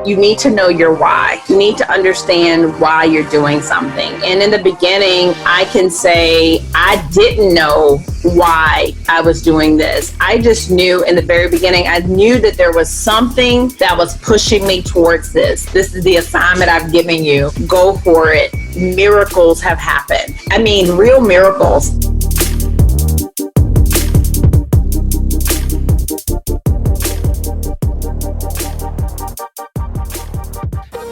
You need to know your why. You need to understand why you're doing something. And in the beginning, I can say I didn't know why I was doing this. I just knew in the very beginning, I knew that there was something that was pushing me towards this. This is the assignment I've given you. Go for it. Miracles have happened. I mean, real miracles.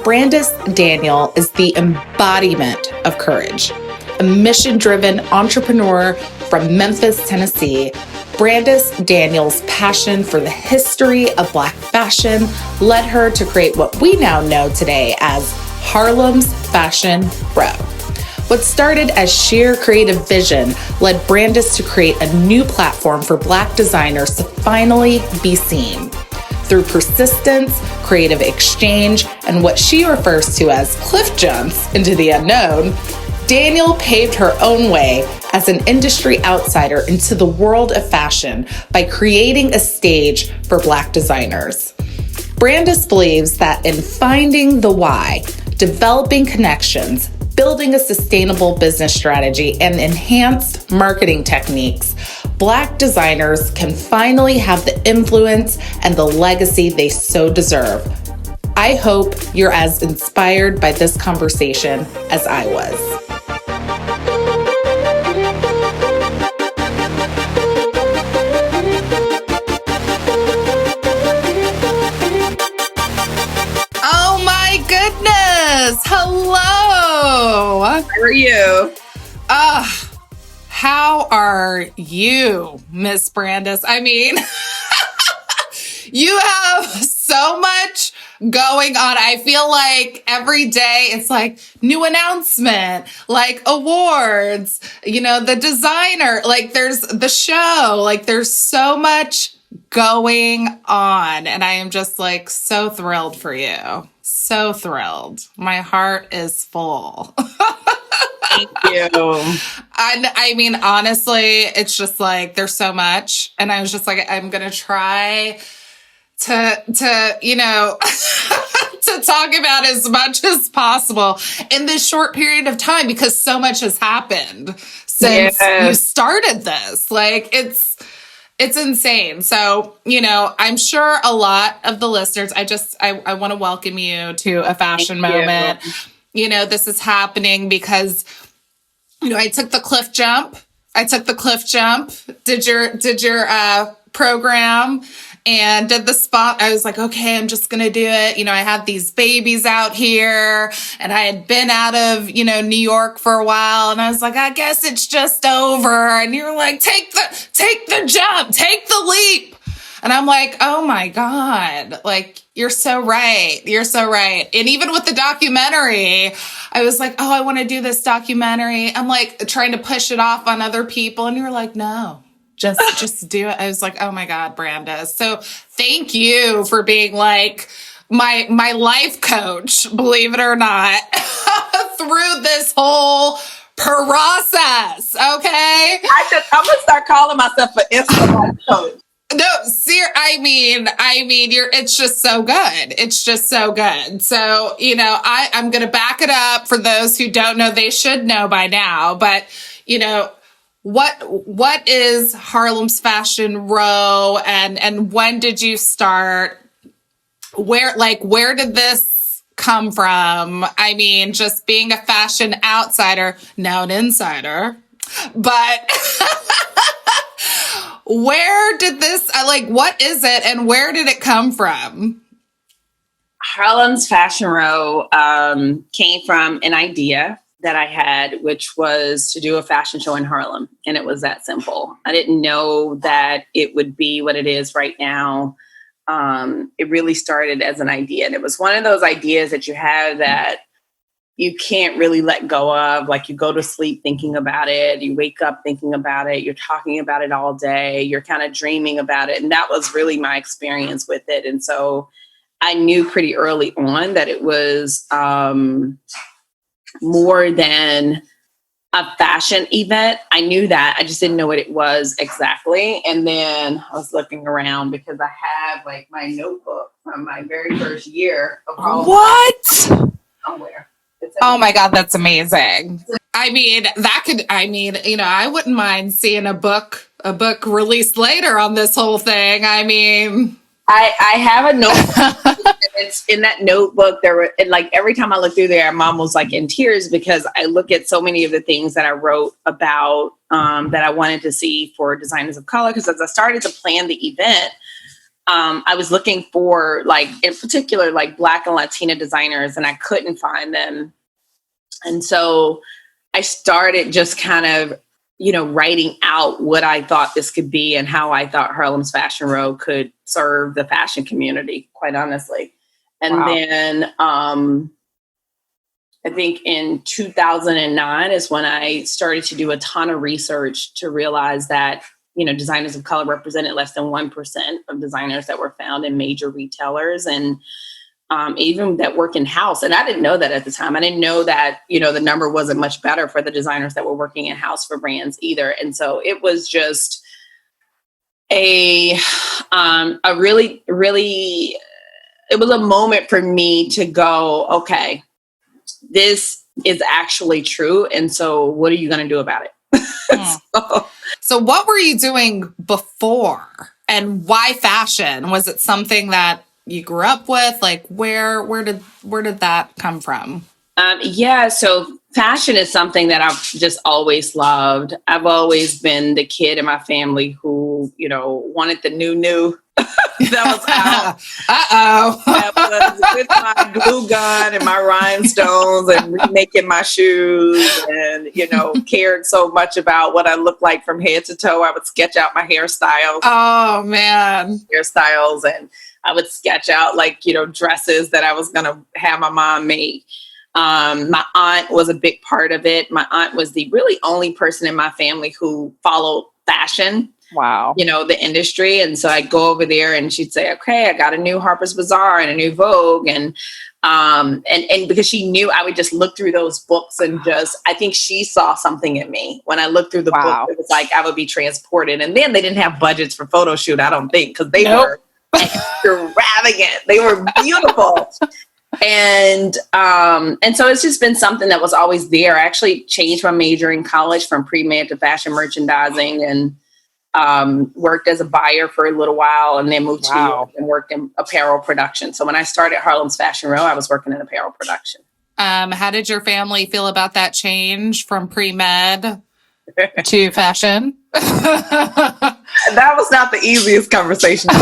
Brandice Daniel is the embodiment of courage. A mission-driven entrepreneur from Memphis, Tennessee, Brandice Daniel's passion for the history of Black fashion led her to create what we now know today as Harlem's Fashion Row. What started as sheer creative vision led Brandice to create a new platform for Black designers to finally be seen. Through persistence, creative exchange, and what she refers to as cliff jumps into the unknown, Daniel paved her own way as an industry outsider into the world of fashion by creating a stage for Black designers. Brandice believes that in finding the why, developing connections, building a sustainable business strategy, and enhanced marketing techniques, Black designers can finally have the influence and the legacy they so deserve. I hope you're as inspired by this conversation as I was. Oh my goodness! Hello! How are you? How are you, Miss Brandice? I mean, you have so much going on. I feel like every day it's like new announcement, like awards, the designer, like there's the show, like there's so much going on. And I am just like so thrilled for you. So thrilled. My heart is full. Thank you. I mean, honestly, it's just like there's so much. And I was just like, I'm going to try to to talk about as much as possible in this short period of time because so much has happened since you started this. Like it's insane. So, I'm sure a lot of the listeners, I want to welcome you to a fashion moment. This is happening because, I took the cliff jump. Did your program and did the spot. I was like, okay, I'm just going to do it. I had these babies out here and I had been out of, New York for a while. And I was like, I guess it's just over. And you were like, take the jump, take the leap. And I'm like, oh my God, like, you're so right. You're so right. And even with the documentary, I was like, oh, I want to do this documentary. I'm like trying to push it off on other people. And you were like, no, just do it. I was like, oh my God, Brandice. So thank you for being like my life coach, believe it or not, through this whole process. Okay. I'm going to start calling myself an instant life coach. No, it's just so good. It's just so good. So, I'm going to back it up for those who don't know. They should know by now, but, what is Harlem's Fashion Row and when did you start? Where did this come from? I mean, just being a fashion outsider, now an insider, but where did this, what is it and where did it come from? Harlem's Fashion Row came from an idea that I had, which was to do a fashion show in Harlem. And it was that simple. I didn't know that it would be what it is right now. It really started as an idea. And it was one of those ideas that you have that you can't really let go of. Like you go to sleep thinking about it. You wake up thinking about it. You're talking about it all day. You're kind of dreaming about it. And that was really my experience with it. And so I knew pretty early on that it was more than a fashion event. I knew that. I just didn't know what it was exactly. And then I was looking around because I have like my notebook from my very first year of Harlem. What? Somewhere. Oh my God, that's amazing. I mean, I wouldn't mind seeing a book released later on this whole thing. I mean, I have a notebook. And it's in that notebook. Like every time I look through there, I'm almost like in tears because I look at so many of the things that I wrote about that I wanted to see for designers of color. Because as I started to plan the event, I was looking for, like, in particular, like Black and Latina designers, and I couldn't find them. And so I started just kind of, writing out what I thought this could be and how I thought Harlem's Fashion Row could serve the fashion community, quite honestly. And wow. Then I think in 2009 is when I started to do a ton of research to realize that, designers of color represented less than 1% of designers that were found in major retailers and even that work in house. And I didn't know that at the time. I didn't know that, the number wasn't much better for the designers that were working in house for brands either. And so it was just a really, really, it was a moment for me to go, okay, this is actually true. And so what are you going to do about it? So what were you doing before, and why fashion? Was it something that you grew up with? Like where did that come from? So fashion is something that I've just always loved. I've always been the kid in my family who, wanted the new that was out. Uh-oh. That was with my glue gun and my rhinestones and remaking my shoes and, cared so much about what I looked like from head to toe. I would sketch out my hairstyles. Oh, man. Hairstyles. And I would sketch out dresses that I was going to have my mom make. My aunt was a big part of it. My aunt was the really only person in my family who followed fashion. Wow. The industry. And so I'd go over there and she'd say, okay, I got a new Harper's Bazaar and a new Vogue. And because she knew I would just look through those books and I think she saw something in me. When I looked through the book, it was like I would be transported. And then they didn't have budgets for photo shoot, I don't think, because they were extravagant. They were beautiful. And so it's just been something that was always there. I actually changed my major in college from pre-med to fashion merchandising and worked as a buyer for a little while and then moved to New York and worked in apparel production. So when I started Harlem's Fashion Row, I was working in apparel production. How did your family feel about that change from pre-med to fashion? That was not the easiest conversation.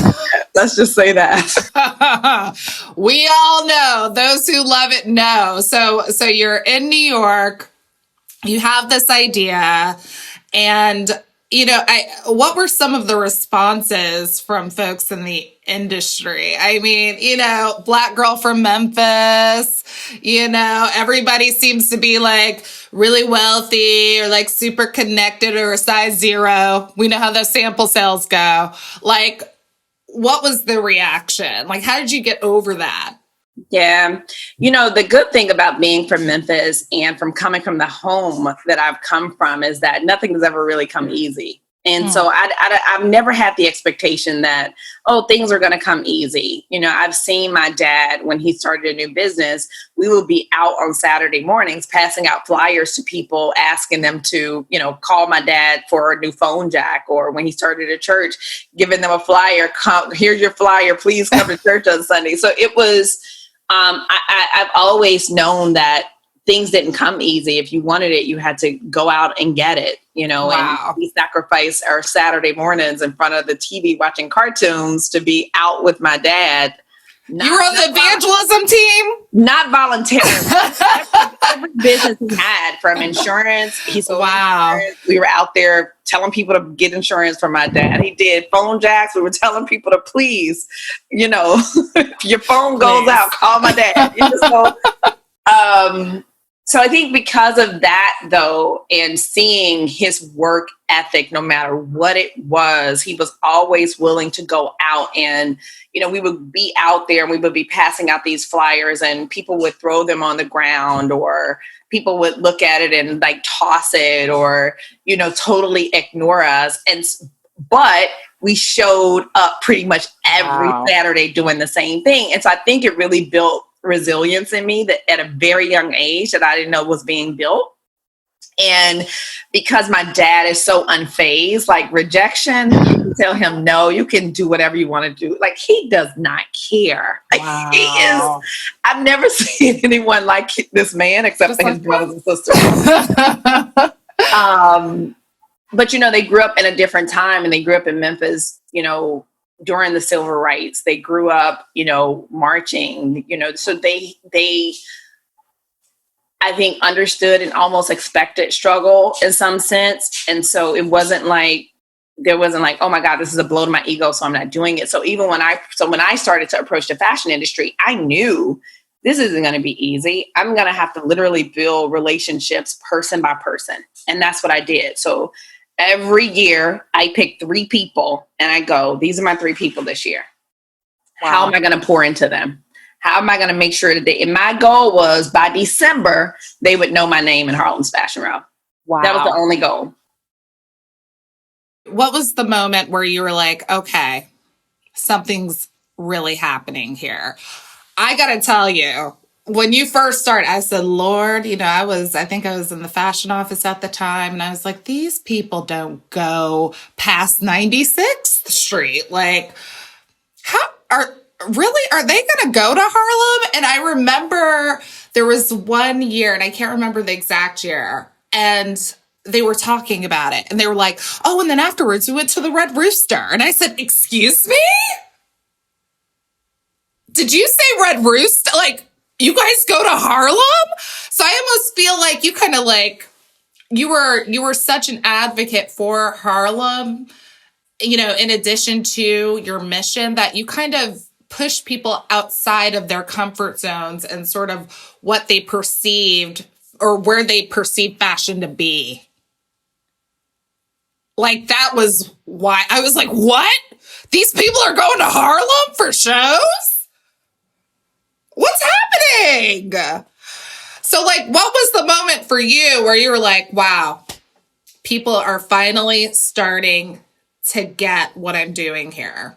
Let's just say that. We all know, those who love it know. So you're in New York, you have this idea, and what were some of the responses from folks in the industry? I mean, Black girl from Memphis, everybody seems to be like really wealthy or like super connected or a size 0. We know how those sample sales go. Like, what was the reaction? Like, how did you get over that? Yeah. The good thing about being from Memphis and from coming from the home that I've come from is that nothing has ever really come easy. And so I've never had the expectation that, things are going to come easy. I've seen my dad, when he started a new business, we would be out on Saturday mornings passing out flyers to people, asking them to, call my dad for a new phone jack. Or when he started a church, giving them a flyer, come, here's your flyer, please come to church on Sunday. So it was, I've always known that things didn't come easy. If you wanted it, you had to go out and get it, and we sacrificed our Saturday mornings in front of the TV watching cartoons to be out with my dad. You were on the evangelism team? Not voluntarily. every business he had, from insurance. He sold insurance. We were out there telling people to get insurance from my dad. He did phone jacks. We were telling people to please, if your phone goes out, call my dad. So I think because of that, though, and seeing his work ethic, no matter what it was, he was always willing to go out and, we would be out there and we would be passing out these flyers and people would throw them on the ground, or people would look at it and like toss it, or, totally ignore us. But we showed up pretty much every Saturday doing the same thing. And so I think it really built resilience in me that at a very young age that I didn't know was being built. And because my dad is so unfazed, like rejection, you can tell him no, you can do whatever you want to do. Like, he does not care. Like, he is, I've never seen anyone like this man except for his brothers and sisters. But, they grew up in a different time, and they grew up in Memphis, during the civil rights. They grew up, marching, so they, I think, understood and almost expected struggle in some sense. And so there wasn't like, oh my God, this is a blow to my ego, so I'm not doing it. So even when I started to approach the fashion industry, I knew this isn't going to be easy. I'm going to have to literally build relationships person by person. And that's what I did. So every year I pick 3 people and I go, these are my 3 people this year. Wow. How am I going to pour into them? How am I going to make sure that and my goal was by December, they would know my name in Harlems Fashion Row. Wow. That was the only goal. What was the moment where you were like, okay, something's really happening here? I got to tell you, when you first started, I said, Lord, I think I was in the fashion office at the time, and I was like, these people don't go past 96th Street. Like, are they going to go to Harlem? And I remember there was one year, and I can't remember the exact year, and they were talking about it, and they were like, oh, and then afterwards we went to the Red Rooster. And I said, excuse me? Did you say Red Rooster? Like, you guys go to Harlem? So I almost feel like you kind of like, you were such an advocate for Harlem, in addition to your mission, that you kind of push people outside of their comfort zones and sort of what they perceived or where they perceived fashion to be. Like, that was why I was like, what? These people are going to Harlem for shows? What's happening? So, like, what was the moment for you where you were like, wow, people are finally starting to get what I'm doing here?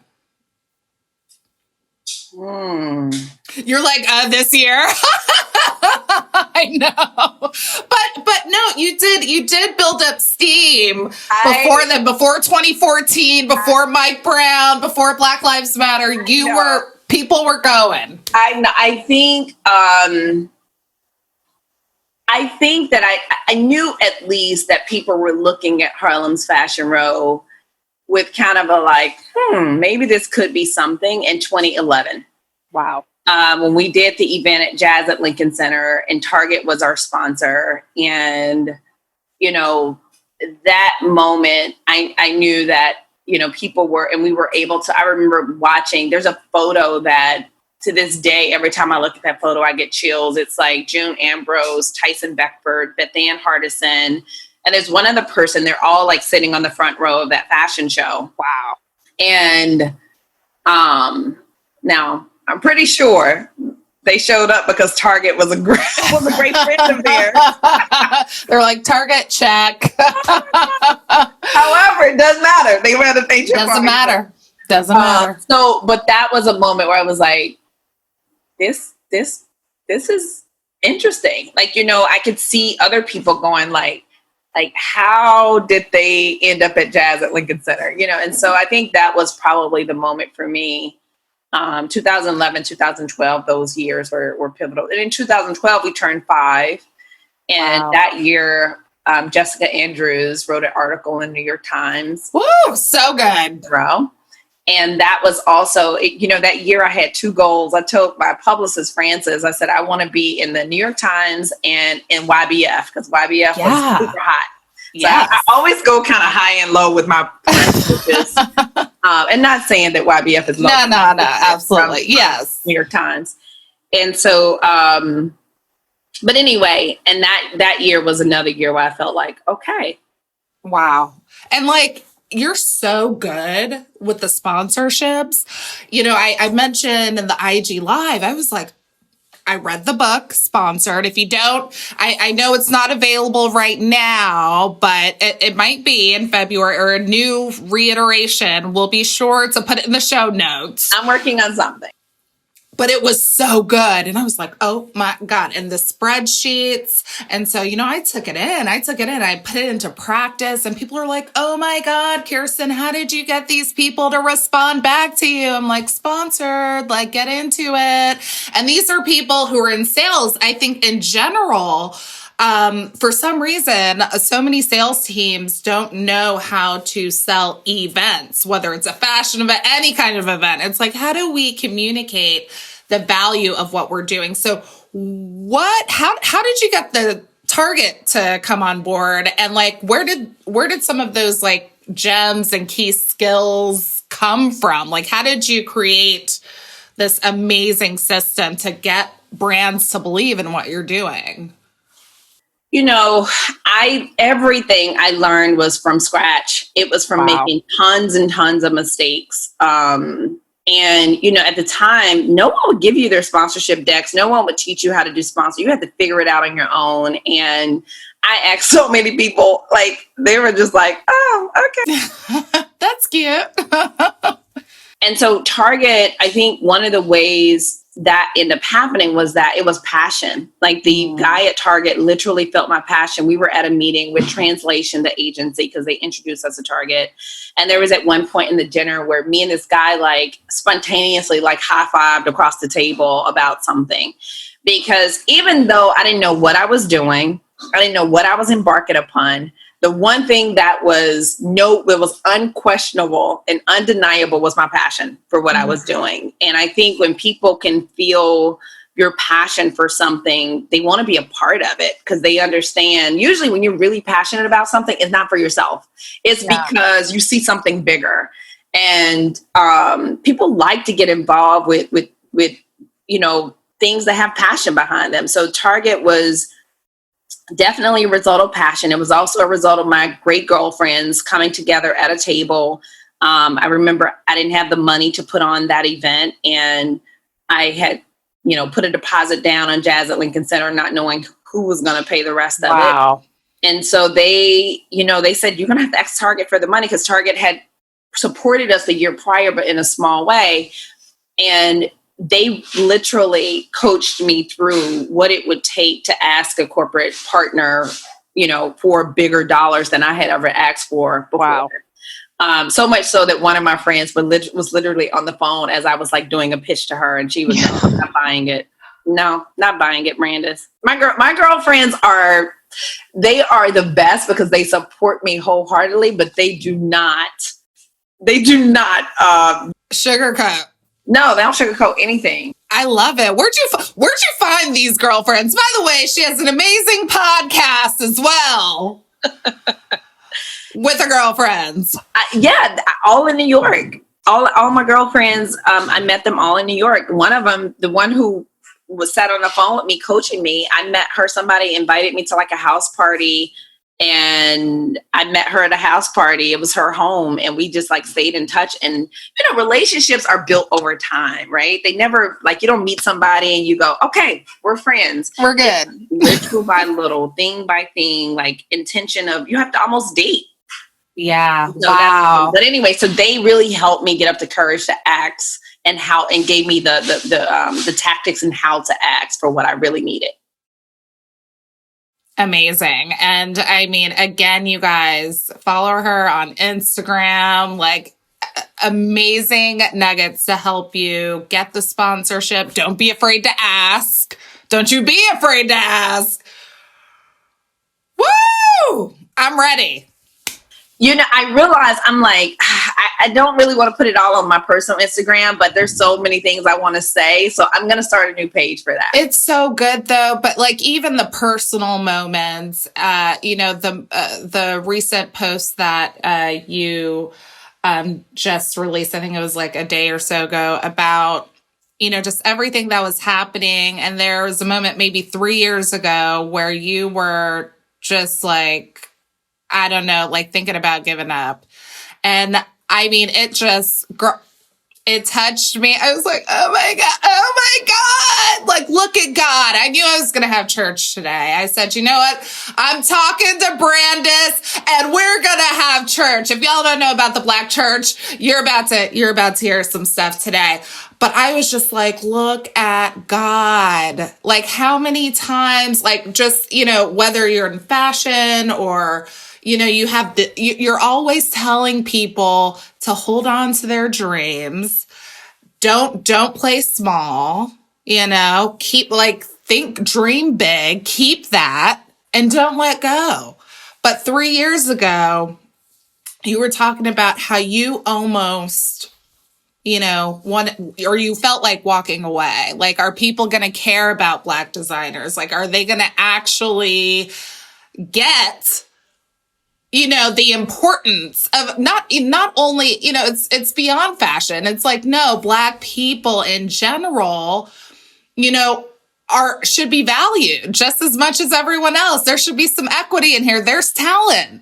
You're like, this year? I know. But no, you did build up steam before 2014, before Mike Brown, before Black Lives Matter. People were going. I think that I knew at least that people were looking at Harlem's Fashion Row with kind of a like, maybe this could be something in 2011. Wow. When we did the event at Jazz at Lincoln Center, and Target was our sponsor. And, that moment, I knew that, people were, and we were able to, I remember watching, there's a photo that to this day, every time I look at that photo, I get chills. It's like June Ambrose, Tyson Beckford, Beth Ann Hardison. And there's one other person, they're all like sitting on the front row of that fashion show. Wow. And now I'm pretty sure they showed up because Target was a great friend of theirs. They're like, Target, check. However, it doesn't matter. They were at a page. Doesn't matter. So, but that was a moment where I was like, this is interesting. Like, I could see other people going like, how did they end up at Jazz at Lincoln Center? And so I think that was probably the moment for me. 2011, 2012, those years were pivotal. And in 2012, we turned 5. And that year, Jessica Andrews wrote an article in the New York Times. Woo, so good. And that was also, that year I had 2 goals. I told my publicist, Frances, I said, I want to be in the New York Times and in YBF, because YBF was super hot. So I always go kind of high and low with my publicists. And not saying that YBF is low. No, absolutely. Yes. New York Times. And so But anyway, and that year was another year where I felt like, okay. Wow. And like, you're so good with the sponsorships. You know, I mentioned in the IG Live, I was like, I read the book, Sponsored. If you don't, I know it's not available right now, but it might be in February or a new reiteration. We'll be sure to put it in the show notes. I'm working on something. But it was so good. And I was like, oh my God. And the spreadsheets. And so, you know, I took it in. I put it into practice. And people are like, oh my God, Kirsten, how did you get these people to respond back to you? I'm like, Sponsored, like, get into it. And these are people who are in sales. I think in general, for some reason, so many sales teams don't know how to sell events, whether it's a fashion event, any kind of event. It's like, how do we communicate the value of what we're doing? So how did you get the Target to come on board? And like, where did some of those like gems and key skills come from? Like, how did you create this amazing system to get brands to believe in what you're doing? You know, everything I learned was from scratch. It was from making tons and tons of mistakes. And, you know, at the time, no one would give you their sponsorship decks. No one would teach you how to do sponsor. You had to figure it out on your own. And I asked so many people, like, they were just like, oh, okay. That's cute. And so Target, I think one of the ways that ended up happening was that it was passion. Like the guy at Target literally felt my passion. We were at a meeting with Translation, the agency, because they introduced us to Target. And there was at one point in the dinner where me and this guy like spontaneously like high-fived across the table about something. Because even though I didn't know what I was doing, I didn't know what I was embarking upon, the one thing that was unquestionable and undeniable was my passion for what I was doing. And I think when people can feel your passion for something, they want to be a part of it because they understand. Usually when you're really passionate about something, it's not for yourself. It's because you see something bigger. And people like to get involved with you know, things that have passion behind them. So Target was definitely a result of passion. It was also a result of my great girlfriends coming together at a table. I remember I didn't have the money to put on that event, and I had, you know, put a deposit down on Jazz at Lincoln Center, not knowing who was going to pay the rest of it. And so they, you know, they said, you're going to have to ask Target for the money, because Target had supported us the year prior, but in a small way. And they literally coached me through what it would take to ask a corporate partner, you know, for bigger dollars than I had ever asked for before. Wow. So much so that one of my friends was literally on the phone as I was like doing a pitch to her, and she was not buying it. No, not buying it, Brandice. My girlfriends are the best because they support me wholeheartedly, but they do not sugarcoat. No, they don't sugarcoat anything. I love it. Where'd you find these girlfriends? By the way, she has an amazing podcast as well with her girlfriends. All in New York. All my girlfriends, I met them all in New York. One of them, the one who was sat on the phone with me coaching me, I met her. Somebody invited me to like a house party, and I met her at a house party. It was her home, and we just like stayed in touch. And, you know, relationships are built over time, right? They never, like, you don't meet somebody and you go, okay, we're friends. We're good. Little by little, thing by thing, like intention of, you have to almost date. Yeah. So wow. But anyway, so they really helped me get up the courage to ask, and gave me the tactics and how to ask for what I really needed. Amazing. And I mean, again, you guys follow her on Instagram, like amazing nuggets to help you get the sponsorship. Don't be afraid to ask. Don't you be afraid to ask. Woo! I'm ready. You know, I realize I'm like, I don't really want to put it all on my personal Instagram, but there's so many things I want to say. So I'm going to start a new page for that. It's so good though. But like even the personal moments, you know, the recent post that you just released, I think it was like a day or so ago, about, just everything that was happening. And there was a moment maybe 3 years ago where you were just like, I don't know, like thinking about giving up. And I mean, it touched me. I was like, oh my God. Like, look at God. I knew I was going to have church today. I said, you know what? I'm talking to Brandice and we're going to have church. If y'all don't know about the Black church, you're about to hear some stuff today. But I was just like, look at God. Like, how many times, like, just, whether you're in fashion or, you're always telling people to hold on to their dreams. Don't play small, dream big, keep that, and don't let go. But 3 years ago, you were talking about how you almost, you felt like walking away. Like, are people going to care about Black designers? Like, are they going to actually get the importance of not only, it's beyond fashion. It's like, no, Black people in general, should be valued just as much as everyone else. There should be some equity in here. There's talent.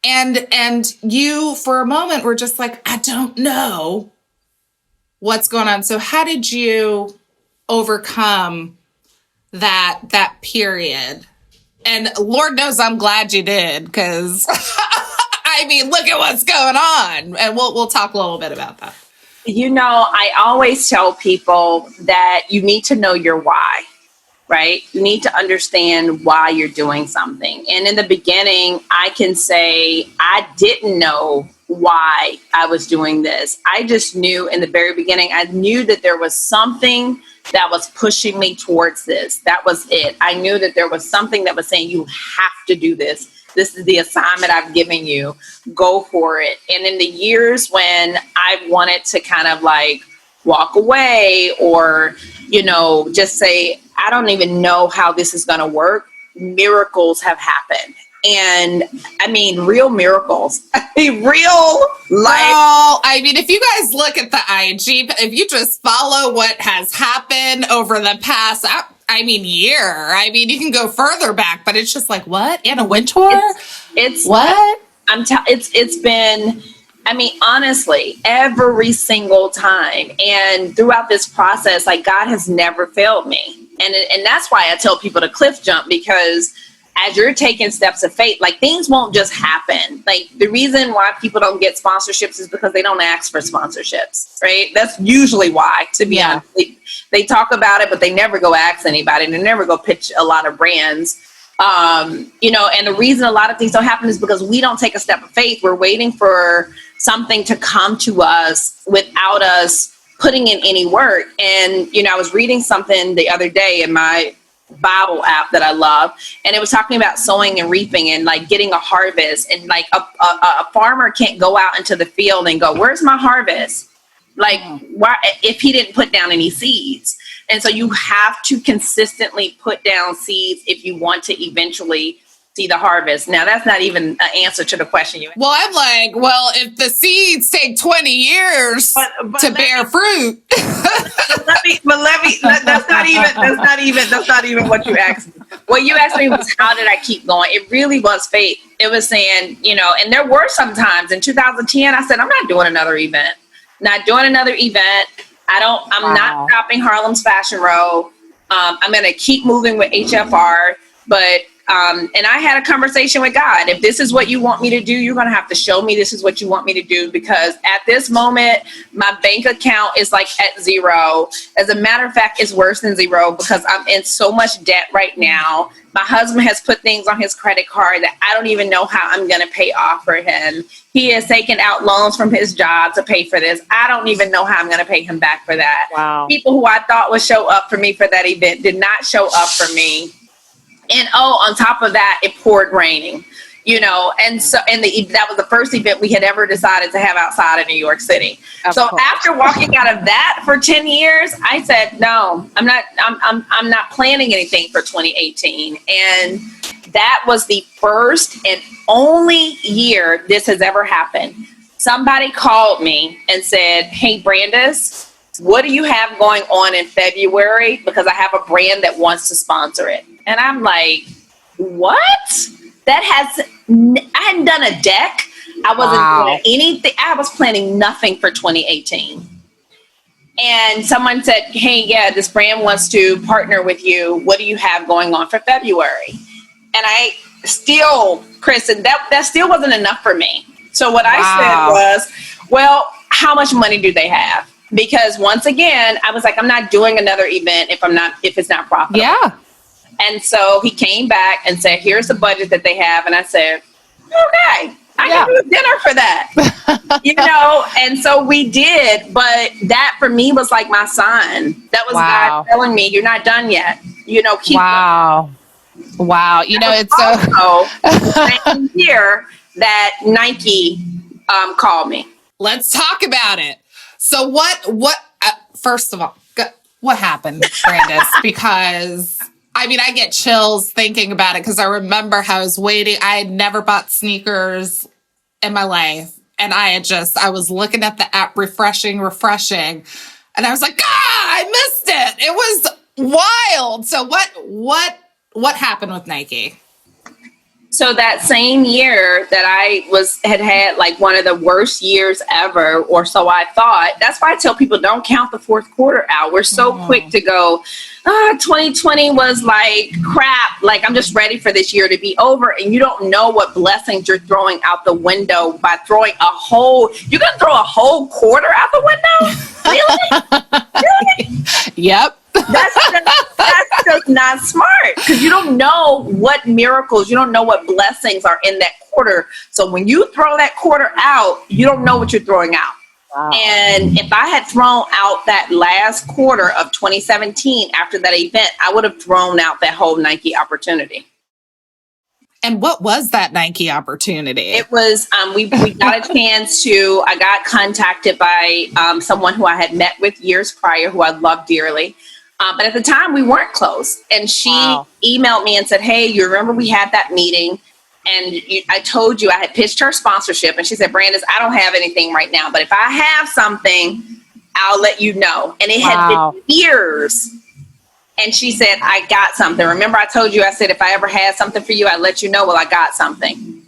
And you, for a moment, were just like, I don't know what's going on. So how did you overcome that period? And Lord knows I'm glad you did, because I mean, look at what's going on. And we'll talk a little bit about that. I always tell people that you need to know your why, right? You need to understand why you're doing something. And in the beginning, I can say I didn't know why I was doing this. I just knew in the very beginning, I knew that there was something that was pushing me towards this. That was it. I knew that there was something that was saying, you have to do this. This is the assignment I've given you. Go for it. And in the years when I wanted to kind of like walk away or, just say, I don't even know how this is going to work, miracles have happened. And I mean, real miracles. Real life. Well, I mean, if you guys look at the IG, if you just follow what has happened over the past, year. I mean, you can go further back, but it's just like, what? Anna Wintour? It's what? It's been, honestly, every single time. And throughout this process, like, God has never failed me. And that's why I tell people to cliff jump, because as you're taking steps of faith, like, things won't just happen. Like, the reason why people don't get sponsorships is because they don't ask for sponsorships, right? That's usually why, to be honest. They talk about it, but they never go ask anybody. They never go pitch a lot of brands. And the reason a lot of things don't happen is because we don't take a step of faith. We're waiting for something to come to us without us putting in any work. And, I was reading something the other day in my Bible app that I love, and it was talking about sowing and reaping and like getting a harvest. And like a farmer can't go out into the field and go, where's my harvest? Like, why, if he didn't put down any seeds? And so you have to consistently put down seeds if you want to eventually see the harvest. Now, that's not even an answer to the question you asked. Well, I'm like, well, if the seeds take 20 years to bear fruit. That's not even what you asked me. What you asked me was, how did I keep going? It really was faith. It was saying, and there were some times in 2010, I said, I'm not doing another event. I'm not stopping Harlem's Fashion Row. I'm going to keep moving with HFR, but and I had a conversation with God. If this is what you want me to do, you're going to have to show me this is what you want me to do, because at this moment, my bank account is like at zero. As a matter of fact, it's worse than zero because I'm in so much debt right now. My husband has put things on his credit card that I don't even know how I'm going to pay off for him. He has taken out loans from his job to pay for this. I don't even know how I'm going to pay him back for that. Wow. People who I thought would show up for me for that event did not show up for me. And on top of that, it poured raining, and so, that was the first event we had ever decided to have outside of New York City. So after walking out of that for 10 years, I said, no, I'm not planning anything for 2018. And that was the first and only year this has ever happened. Somebody called me and said, hey, Brandice, what do you have going on in February? Because I have a brand that wants to sponsor it. And I'm like, what? I hadn't done a deck. I wasn't doing anything. I was planning nothing for 2018. And someone said, hey, yeah, this brand wants to partner with you. What do you have going on for February? And I still, Chris, and that still wasn't enough for me. So what I said was, well, how much money do they have? Because once again, I was like, I'm not doing another event if it's not profitable. Yeah. And so he came back and said, here's the budget that they have. And I said, okay, I can do dinner for that. And so we did. But that for me was like my sign. That was God telling me, you're not done yet. Keep going. Wow. It's so same year that Nike called me. Let's talk about it. So first of all, what happened, Brandice? Because I get chills thinking about it because I remember how I was waiting. I had never bought sneakers in my life. And I was looking at the app, refreshing. And I was like, I missed it. It was wild. So what happened with Nike? So that same year that I had like one of the worst years ever, or so I thought. That's why I tell people don't count the fourth quarter out. We're so quick to go, 2020 was like crap. Like I'm just ready for this year to be over. And you don't know what blessings you're throwing out the window by throwing you're going to throw a whole quarter out the window? Really? Yep. That's just not smart because you don't know what miracles, you don't know what blessings are in that quarter. So when you throw that quarter out, you don't know what you're throwing out. Wow. And if I had thrown out that last quarter of 2017 after that event, I would have thrown out that whole Nike opportunity. And what was that Nike opportunity? It was, we got a chance I got contacted by someone who I had met with years prior, who I loved dearly. But at the time, we weren't close. And she emailed me and said, hey, you remember we had that meeting? And I told you I had pitched her sponsorship. And she said, Brandice, I don't have anything right now. But if I have something, I'll let you know. And it had been years. And she said, I got something. Remember I told you, I said, if I ever had something for you, I'd let you know. Well, I got something.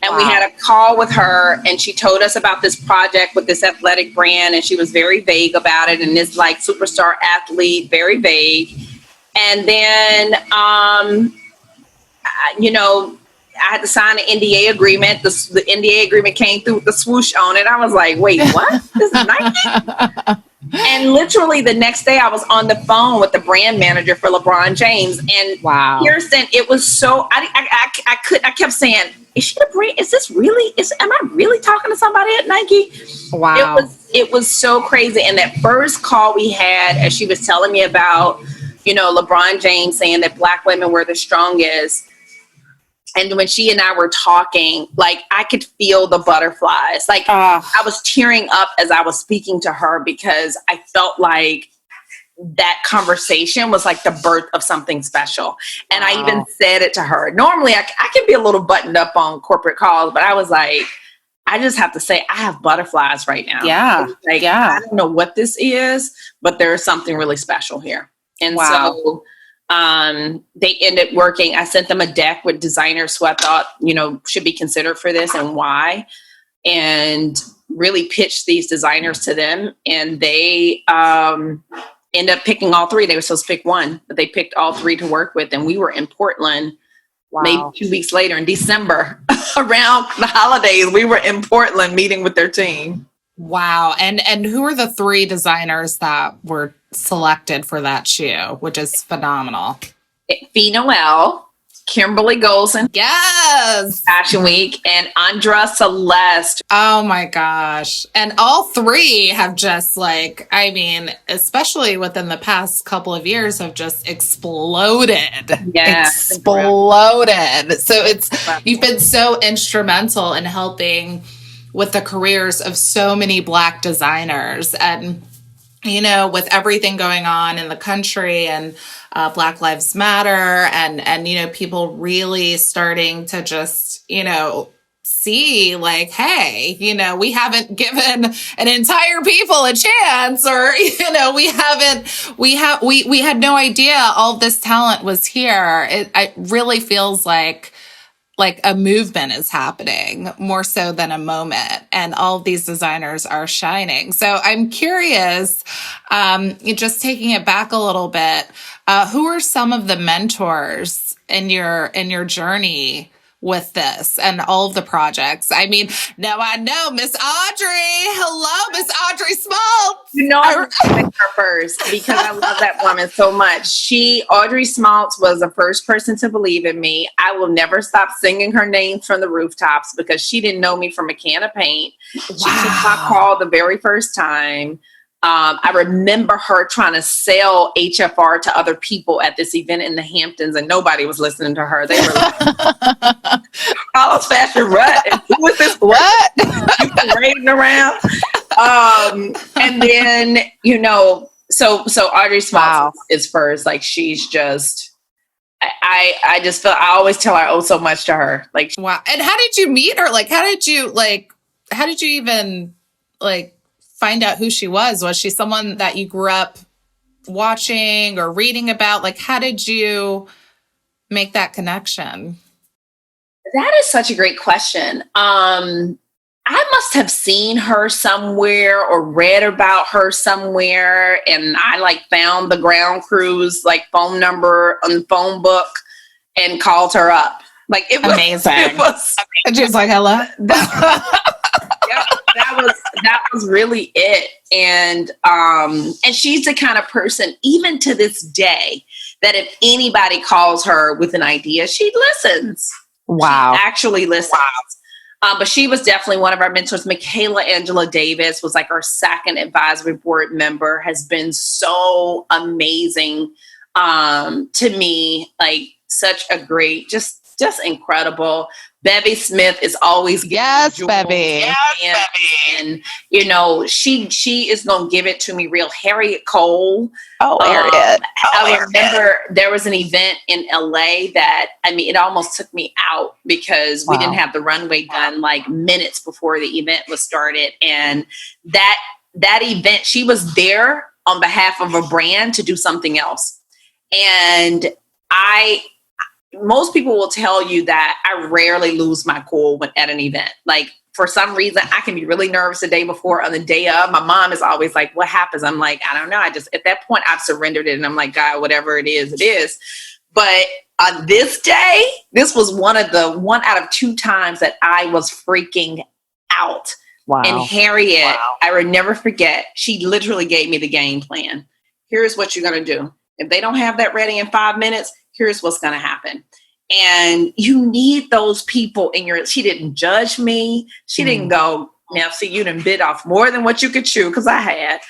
And we had a call with her, and she told us about this project with this athletic brand, and she was very vague about it, and this like superstar athlete, very vague. And then, I had to sign an NDA agreement. The NDA agreement came through with the swoosh on it. I was like, wait, what? This is Nike? And literally the next day I was on the phone with the brand manager for LeBron James. And Kirsten, it was so, I kept saying, is she a brand? Is this really, am I really talking to somebody at Nike? Wow. It was so crazy. And that first call we had, as she was telling me about, LeBron James saying that Black women were the strongest. And when she and I were talking, like I could feel the butterflies. Like I was tearing up as I was speaking to her because I felt like that conversation was like the birth of something special. And I even said it to her. Normally I can be a little buttoned up on corporate calls, but I was like, I just have to say I have butterflies right now. Yeah. I don't know what this is, but there's something really special here. And so they ended working. I sent them a deck with designers who I thought, should be considered for this and why, and really pitched these designers to them. And they ended up picking all three. They were supposed to pick one, but they picked all three to work with. And we were in Portland maybe 2 weeks later in December around the holidays. We were in Portland meeting with their team. Wow. And who are the three designers that were selected for that shoe, which is phenomenal? Fee Noel, Kimberly Golson, yes, Fashion Week, and Andra Celeste. Oh my gosh. And all three have just especially within the past couple of years, have just exploded. Yeah. Exploded. So you've been so instrumental in helping with the careers of so many Black designers. And with everything going on in the country and Black Lives Matter and people really starting to just, see like, hey, we haven't given an entire people a chance, or, we had no idea all of this talent was here. It really feels like a movement is happening more so than a moment, and all of these designers are shining. So I'm curious, just taking it back a little bit, who are some of the mentors in your journey with this and all of the projects? I mean, now I know Miss Audrey. Hello, Miss Audrey Smaltz. I'm going to thank her first because I love that woman so much. Audrey Smaltz was the first person to believe in me. I will never stop singing her name from the rooftops because she didn't know me from a can of paint. She took my call the very first time. I remember her trying to sell HFR to other people at this event in the Hamptons, and nobody was listening to her. They were like, Harlems Fashion Row. Who is this? What? You parading around? And then, so Audrey Smaltz is first. Like, she's just, I just feel, I always tell her I owe so much to her. Like, wow. And how did you meet her? Like, how did you even find out who she was? Was she someone that you grew up watching or reading about? Like, how did you make that connection? That is such a great question. I must have seen her somewhere or read about her somewhere, and I found the ground crew's phone number on the phone book and called her up. It was amazing. And she was like, hello. That was really it. And she's the kind of person, even to this day, that if anybody calls her with an idea, she listens. Wow. She actually listens. Wow. But she was definitely one of our mentors. Michaela Angela Davis was our second advisory board member, has been so amazing to me. Such a great, just incredible. Bevy Smith is always Bevy. And she is gonna give it to me real. Harriet Cole. Harriet. I remember there was an event in LA that it almost took me out because we didn't have the runway done minutes before the event was started. And that event, she was there on behalf of a brand to do something else. And most people will tell you that I rarely lose my cool at an event. For some reason, I can be really nervous the day before. On the day of, my mom is always like, what happens? I'm like, I don't know. At that point, I've surrendered it. And I'm like, God, whatever it is, it is. But on this day, this was one out of two times that I was freaking out. Wow. And Harriet, I will never forget, she literally gave me the game plan. Here's what you're going to do. If they don't have that ready in 5 minutes, here's what's going to happen. And you need those people she didn't judge me. She didn't go, now see, you done bit off more than what you could chew, because I had.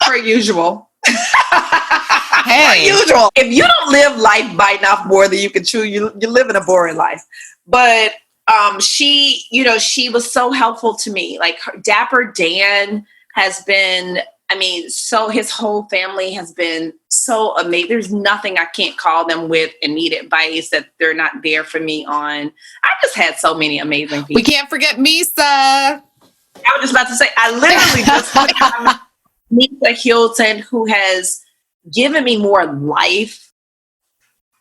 Per usual. Hey. Per usual. If you don't live life biting off more than you can chew, you're living a boring life. But she was so helpful to me. Dapper Dan has been, so his whole family has been so amazing. There's nothing I can't call them with and need advice that they're not there for me on. I just had so many amazing people. We can't forget Misa. I was just about to say, I literally just Misa Hilton, who has given me more life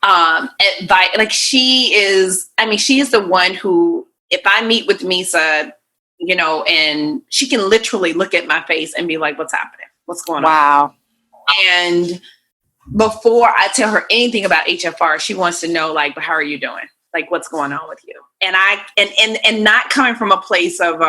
advice. She is the one who, if I meet with Misa, and she can literally look at my face and be like, what's happening? What's going on? Wow. And before I tell her anything about HFR, she wants to know, but how are you doing? What's going on with you? And and not coming from a place of,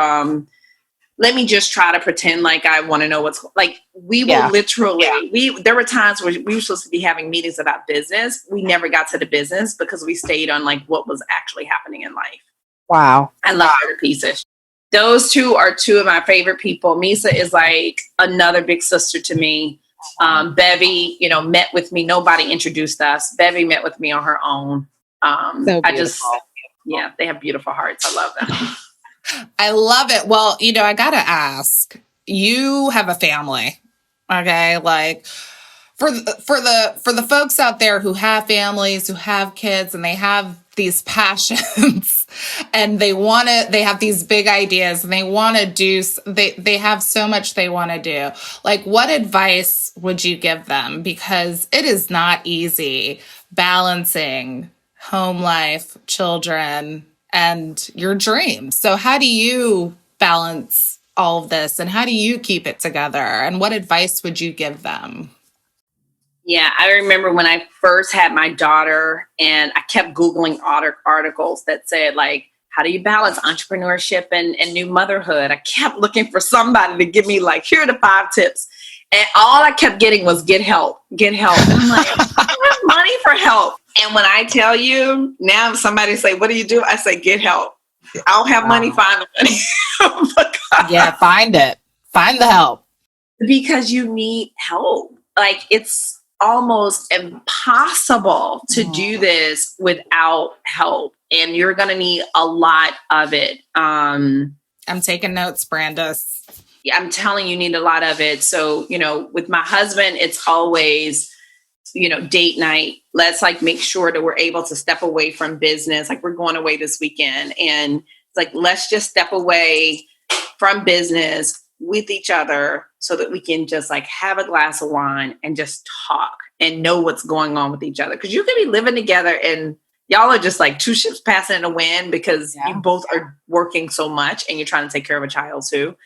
let me just try to pretend I want to know what's we will literally, there were times where we were supposed to be having meetings about business. We never got to the business because we stayed on what was actually happening in life. Wow. I love her to pieces. Those two are two of my favorite people. Misa is another big sister to me. Bevy, met with me. Nobody introduced us. Bevy met with me on her own. They have beautiful hearts. I love them. I love it. Well, I got to ask, you have a family, okay? For the folks out there who have families, who have kids, and they have these passions and they have these big ideas and they have so much they want to do. Like, what advice would you give them? Because it is not easy balancing home life, children, and your dreams. So how do you balance all of this, and how do you keep it together? And what advice would you give them? Yeah, I remember when I first had my daughter and I kept Googling articles that said, like, how do you balance entrepreneurship and new motherhood? I kept looking for somebody to give me, like, here are the 5 tips. And all I kept getting was get help, get help. And I'm like, I don't have money for help. And when I tell you, now if somebody say, what do you do? I say, get help. I don't have money, find the money. Yeah, find it. Find the help. Because you need help. Like, it's almost impossible to do this without help, and you're going to need a lot of it. I'm taking notes, Brandice. Yeah, I'm telling you, need a lot of it. So, with my husband, it's always, date night. Let's make sure that we're able to step away from business. Like, we're going away this weekend, and it's like, let's just step away from business with each other so that we can just have a glass of wine and just talk and know what's going on with each other. Because you can be living together and y'all are just like two ships passing in the wind because you both are working so much and you're trying to take care of a child too.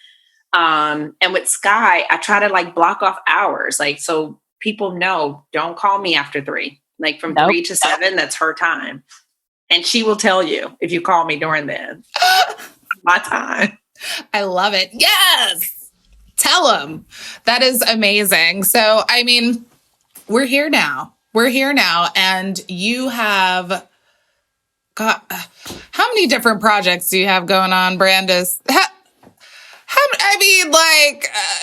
And with Sky, I try to block off hours. So people know, don't call me after 3, from 3 to 7, that's her time. And she will tell you if you call me during then. My time. I love it. Yes. Tell them. That is amazing. So, I mean, we're here now. And you have got, how many different projects do you have going on, Brandice?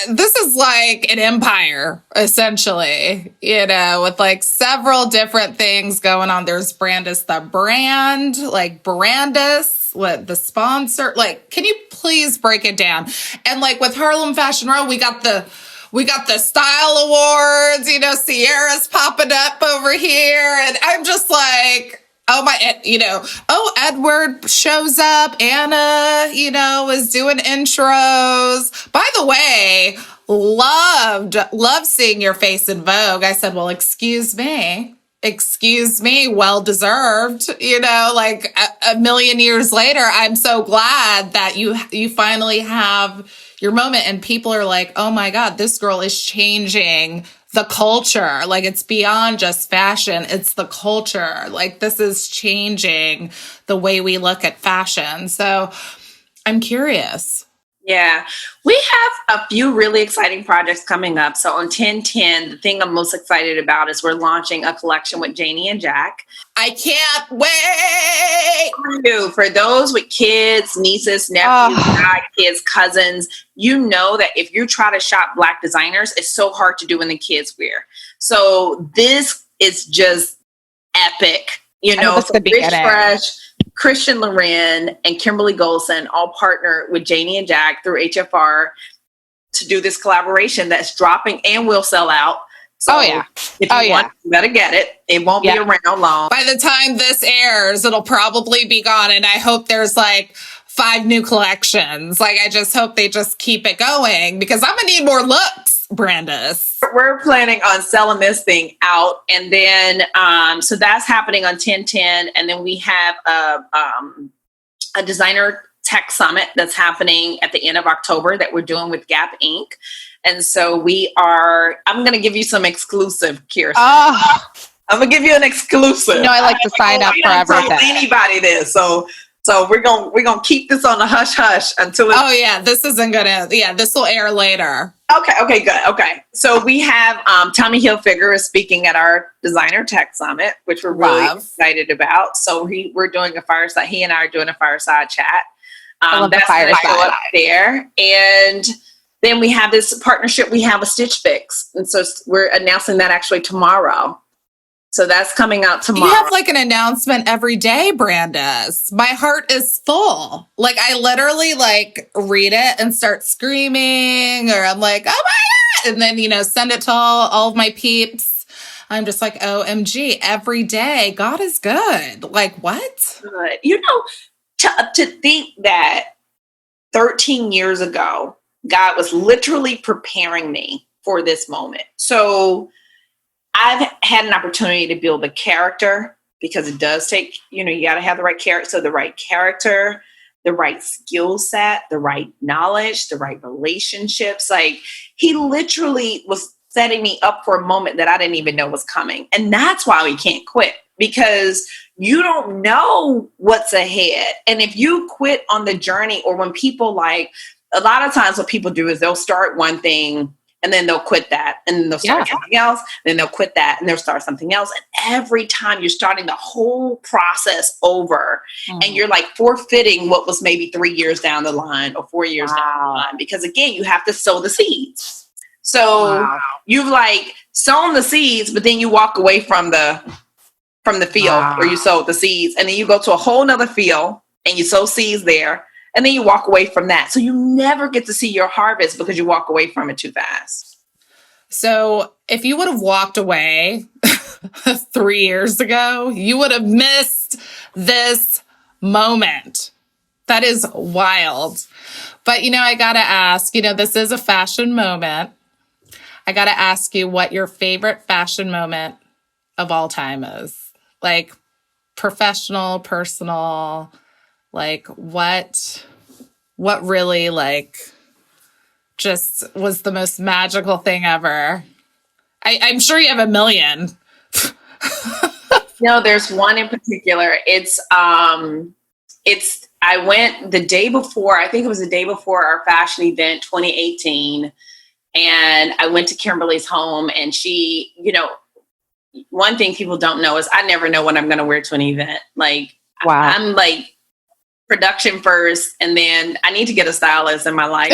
This is like an empire, essentially, with several different things going on. There's Brandice, the brand, Brandice, what the sponsor, can you please break it down? And with Harlem Fashion Row, we got the style awards, Sierra's popping up over here. And I'm just Edward shows up. Anna, is doing intros. By the way, loved seeing your face in Vogue. I said, well, excuse me, well deserved, a million years later. I'm so glad that you finally have your moment, and people are like, oh my God, this girl is changing the culture. It's beyond just fashion. It's the culture. This is changing the way we look at fashion. So I'm curious. Yeah, we have a few really exciting projects coming up. So on 10/10, the thing I'm most excited about is we're launching a collection with Janie and Jack. I can't wait. For those with kids, nieces, nephews, kids, cousins, that if you try to shop Black designers, it's so hard to do when the kids wear. So this is just epic. This could be Rich Fresh, Christian Loren, and Kimberly Golson all partner with Janie and Jack through HFR to do this collaboration that's dropping and will sell out. So if you want, you better get it. It won't be around long. By the time this airs, it'll probably be gone. And I hope there's 5 new collections. I just hope they just keep it going because I'm going to need more looks, Brandice. We're planning on selling this thing out. And then, so that's happening on 10/10. And then we have a designer tech summit that's happening at the end of October that we're doing with Gap Inc. And so I'm going to give you some exclusive, Kirsten. I'm going to give you an exclusive. I like to sign up for everything. Don't tell anybody this. So we're going to keep this on the hush hush until this isn't going to, this will air later. Okay, good. Okay. So we have Tommy Hilfiger is speaking at our designer tech summit, which we're really excited about. So we're doing a fireside. He and I are doing a fireside chat. I love that's the fireside up there. And then we have this partnership we have with Stitch Fix. And so we're announcing that actually tomorrow. So that's coming out tomorrow. You have an announcement every day, Brandice. My heart is full. I literally read it and start screaming, or I'm like, oh my God. And then, send it to all of my peeps. I'm just like, OMG, every day, God is good. Like, what? Good. To think that 13 years ago, God was literally preparing me for this moment. So I've had an opportunity to build a character, because it does take, you got to have the right character. So the right character, the right skill set, the right knowledge, the right relationships. Like, he literally was setting me up for a moment that I didn't even know was coming. And that's why we can't quit, because you don't know what's ahead. And if you quit on the journey, or when people a lot of times what people do is they'll start one thing and then they'll quit that, and then they'll start something else, then they'll quit that and they'll start something else. And every time you're starting the whole process over, and you're like forfeiting what was maybe 3 years down the line or 4 years down the line, because again, you have to sow the seeds. So you've sown the seeds, but then you walk away from the field where you sowed the seeds, and then you go to a whole nother field and you sow seeds there, and then you walk away from that. So you never get to see your harvest because you walk away from it too fast. So if you would have walked away 3 years ago, you would have missed this moment. That is wild. But, I got to ask, this is a fashion moment. I got to ask you what your favorite fashion moment of all time is. Like, professional, personal, like what really just was the most magical thing ever? I'm sure you have a million. No, there's one in particular. I went the day before, I think it was the day before our fashion event 2018. And I went to Kimberly's home, and she, one thing people don't know is I never know what I'm going to wear to an event. I'm production first, and then I need to get a stylist in my life.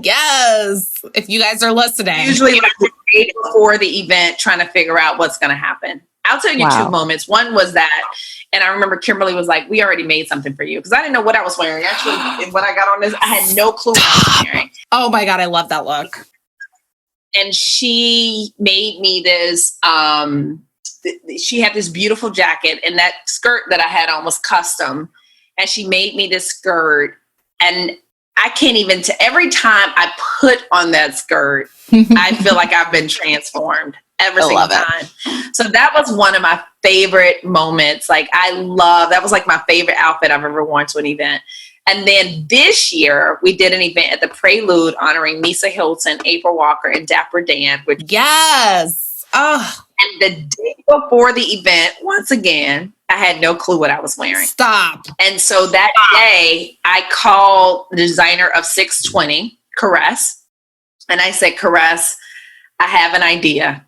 Yes. If you guys are listening. Usually the day before the event, trying to figure out what's going to happen. I'll tell you two moments. One was that, and I remember Kimberly was like, we already made something for you. Because I didn't know what I was wearing. Actually, when I got on this, I had no clue what I was wearing. Oh my God, I love that look. And she made me this, she had this beautiful jacket, and that skirt that I had on was custom. And she made me this skirt, and I can't even, every time I put on that skirt, I feel like I've been transformed every single time. So that was one of my favorite moments. That was my favorite outfit I've ever worn to an event. And then this year, we did an event at the Prelude honoring Misa Hilton, April Walker, and Dapper Dan. Yes. Oh. And the day before the event, once again, I had no clue what I was wearing. Stop. And so that day, I called the designer of 620, Caress. And I said, Caress, I have an idea.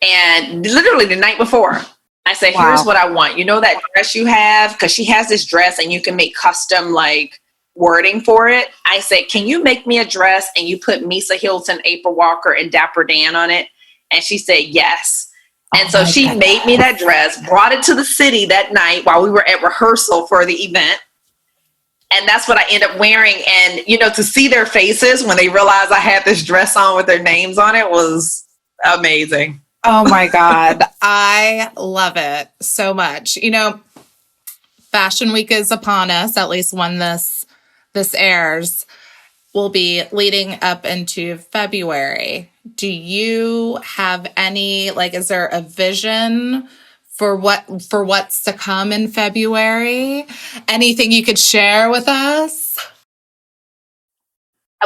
And literally the night before, I said, here's what I want. You know that dress you have? Because she has this dress and you can make custom wording for it. I said, can you make me a dress and you put Misa Hilton, April Walker, and Dapper Dan on it? And she said, yes. And so she made me that dress, brought it to the city that night while we were at rehearsal for the event. And that's what I ended up wearing. And, to see their faces when they realized I had this dress on with their names on it was amazing. Oh my God. I love it so much. Fashion Week is upon us, at least when this airs. We'll be leading up into February. Do you have any, is there a vision for what's to come in February? Anything you could share with us?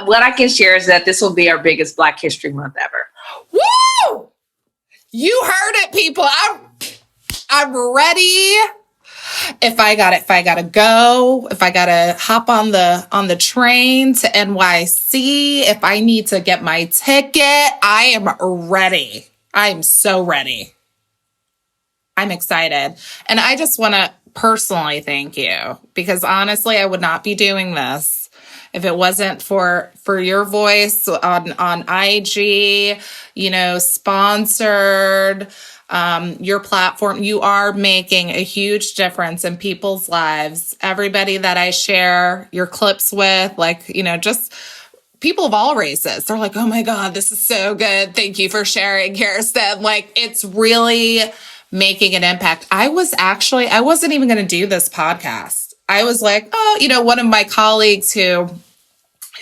What I can share is that this will be our biggest Black History Month ever. Woo! You heard it, people. I'm ready. If I gotta go, if I gotta hop on the train to NYC, if I need to get my ticket, I am ready. I'm so ready. I'm excited. And I just want to personally thank you, because honestly, I would not be doing this if it wasn't for your voice on IG, sponsored, your platform. You are making a huge difference in people's lives. Everybody that I share your clips with, just people of all races. They're like, oh my God, this is so good. Thank you for sharing, Kirsten. Like, it's really making an impact. I wasn't even going to do this podcast. I was like, one of my colleagues who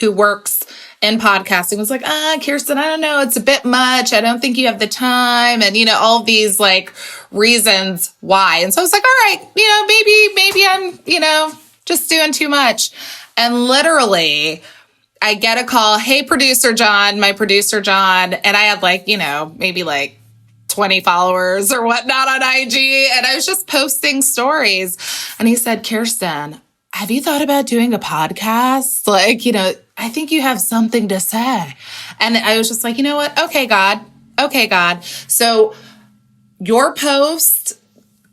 works in podcasting was like, Kirsten, I don't know. It's a bit much. I don't think you have the time. And, all these like reasons why. And so I was like, all right, maybe I'm, just doing too much. And literally I get a call. Hey, my producer, John. And I had like, maybe like 20 followers or whatnot on IG. And I was just posting stories. And he said, Kirsten, have you thought about doing a podcast? Like, I think you have something to say. And I was just like, you know what? Okay, God. So your post,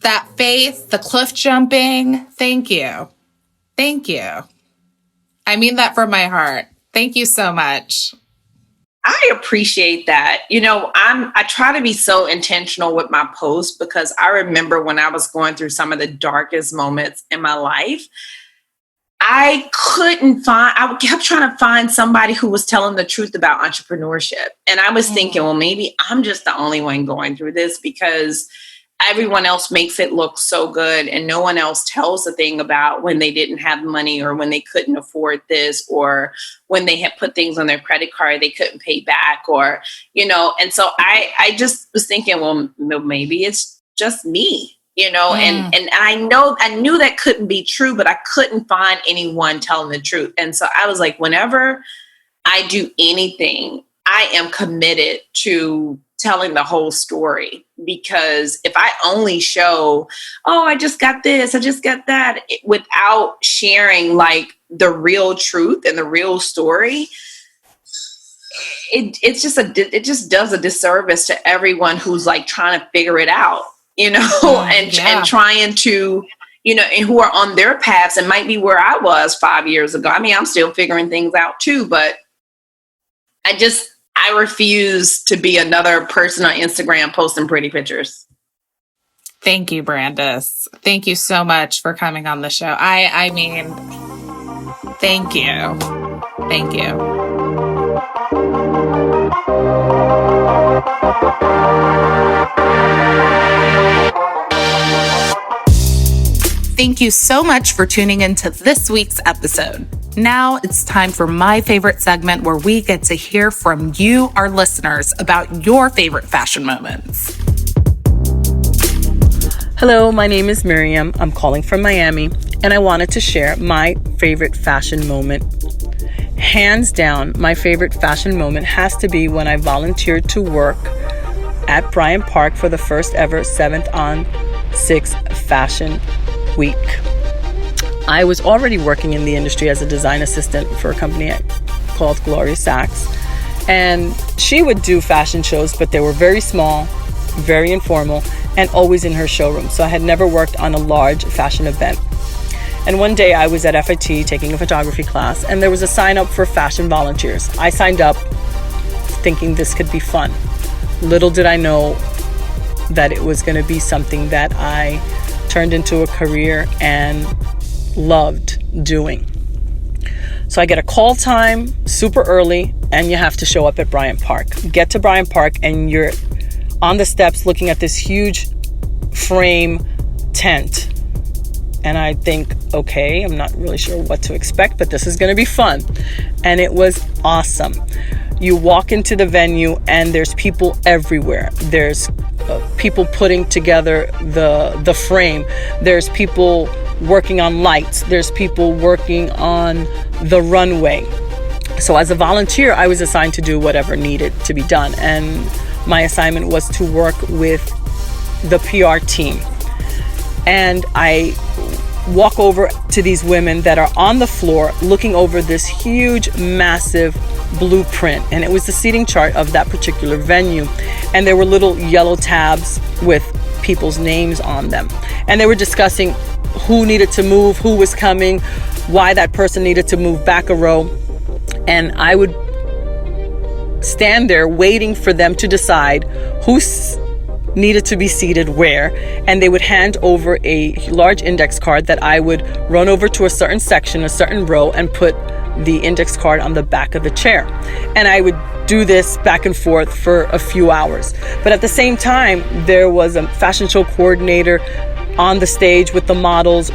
that faith, the cliff jumping, thank you. I mean that from my heart. Thank you so much. I appreciate that. I try to be so intentional with my posts because I remember when I was going through some of the darkest moments in my life, I kept trying to find somebody who was telling the truth about entrepreneurship. And I was thinking, well, maybe I'm just the only one going through this because everyone else makes it look so good and no one else tells a thing about when they didn't have money or when they couldn't afford this or when they had put things on their credit card they couldn't pay back or, and so I just was thinking, well, maybe it's just me, and I knew that couldn't be true, but I couldn't find anyone telling the truth. And so I was like, whenever I do anything, I am committed to telling the whole story, because if I only show, I just got this, I just got that, without sharing like the real truth and the real story, it just does a disservice to everyone who's like trying to figure it out, and trying to, and who are on their paths and might be where I was 5 years ago. I mean, I'm still figuring things out too, but I refuse to be another person on Instagram posting pretty pictures. Thank you, Brandice. Thank you so much for coming on the show. I mean, thank you. Thank you. Thank you so much for tuning into this week's episode. Now it's time for my favorite segment where we get to hear from you, our listeners, about your favorite fashion moments. Hello, my name is Miriam. I'm calling from Miami, and I wanted to share my favorite fashion moment. Hands down, my favorite fashion moment has to be when I volunteered to work at Bryant Park for the first ever 7th on 6th Fashion Week. I was already working in the industry as a design assistant for a company called Gloria Sachs, and she would do fashion shows, but they were very small, very informal, and always in her showroom. So I had never worked on a large fashion event. And one day I was at FIT taking a photography class, and there was a sign up for fashion volunteers. I signed up thinking this could be fun. Little did I know that it was going to be something that I turned into a career and loved doing. So I get a call time super early, and you have to show up at Bryant Park. Get to Bryant Park, and you're on the steps looking at this huge frame tent. And I think, okay, I'm not really sure what to expect, but this is going to be fun. And it was awesome. You walk into the venue, and there's people everywhere. There's people putting together the frame. There's people working on lights. There's people working on the runway. So as a volunteer, I was assigned to do whatever needed to be done. And my assignment was to work with the PR team. And I walk over to these women that are on the floor looking over this huge, massive blueprint. And it was the seating chart of that particular venue. And there were little yellow tabs with people's names on them. And they were discussing who needed to move, who was coming, why that person needed to move back a row. And I would stand there waiting for them to decide who needed to be seated where, and they would hand over a large index card that I would run over to a certain section, a certain row, and put the index card on the back of the chair. And I would do this back and forth for a few hours. But at the same time, there was a fashion show coordinator on the stage with the models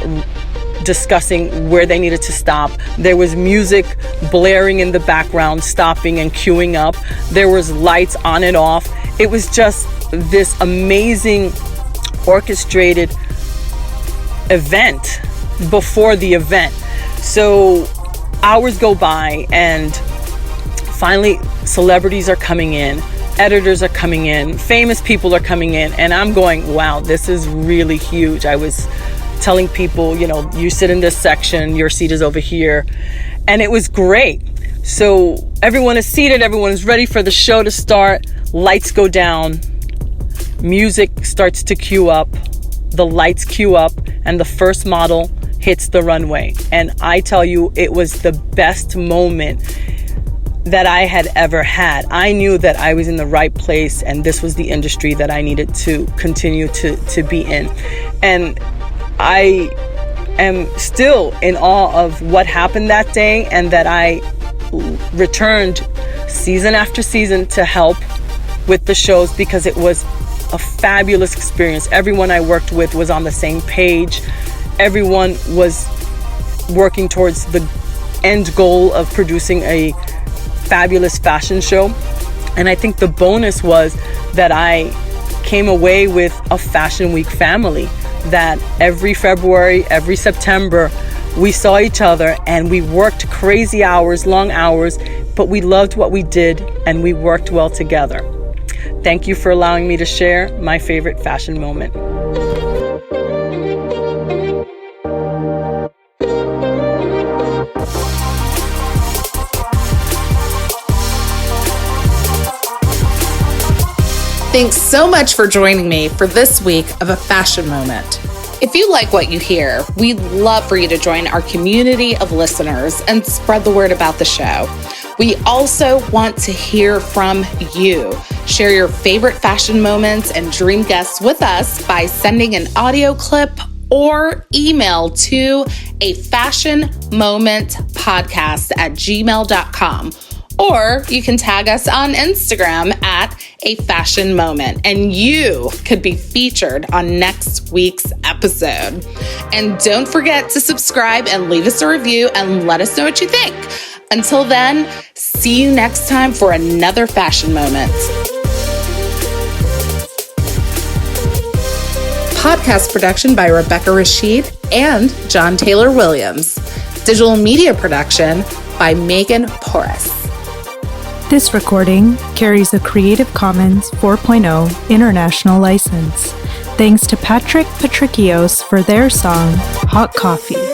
discussing where they needed to stop. There was music blaring in the background, stopping and queuing up. There was lights on and off. It was just this amazing orchestrated event before the event. So hours go by and finally celebrities are coming in, editors are coming in, famous people are coming in, and I'm going, wow, this is really huge. I was telling people, you sit in this section, your seat is over here. And it was great. So everyone is seated, everyone is ready for the show to start. Lights go down, music starts to queue up, the lights queue up, and the first model hits the runway. And I tell you, it was the best moment that I had ever had. I knew that I was in the right place and this was the industry that I needed to continue to be in. And I am still in awe of what happened that day, and that I returned season after season to help with the shows because it was a fabulous experience. Everyone I worked with was on the same page. Everyone was working towards the end goal of producing a fabulous fashion show. And I think the bonus was that I came away with a Fashion Week family, that every February, every September, we saw each other and we worked crazy hours, long hours, but we loved what we did and we worked well together. Thank you for allowing me to share my favorite fashion moment. Thanks so much for joining me for this week of A Fashion Moment. If you like what you hear, we'd love for you to join our community of listeners and spread the word about the show. We also want to hear from you. Share your favorite fashion moments and dream guests with us by sending an audio clip or email to afashionmomentpodcast@gmail.com. Or you can tag us on Instagram at A Fashion Moment, and you could be featured on next week's episode. And don't forget to subscribe and leave us a review and let us know what you think. Until then, see you next time for another fashion moment. Podcast production by Rebecca Rashid and John Taylor Williams. Digital media production by Megan Porras. This recording carries a Creative Commons 4.0 international license. Thanks to Patrick Patricios for their song, Hot Coffee.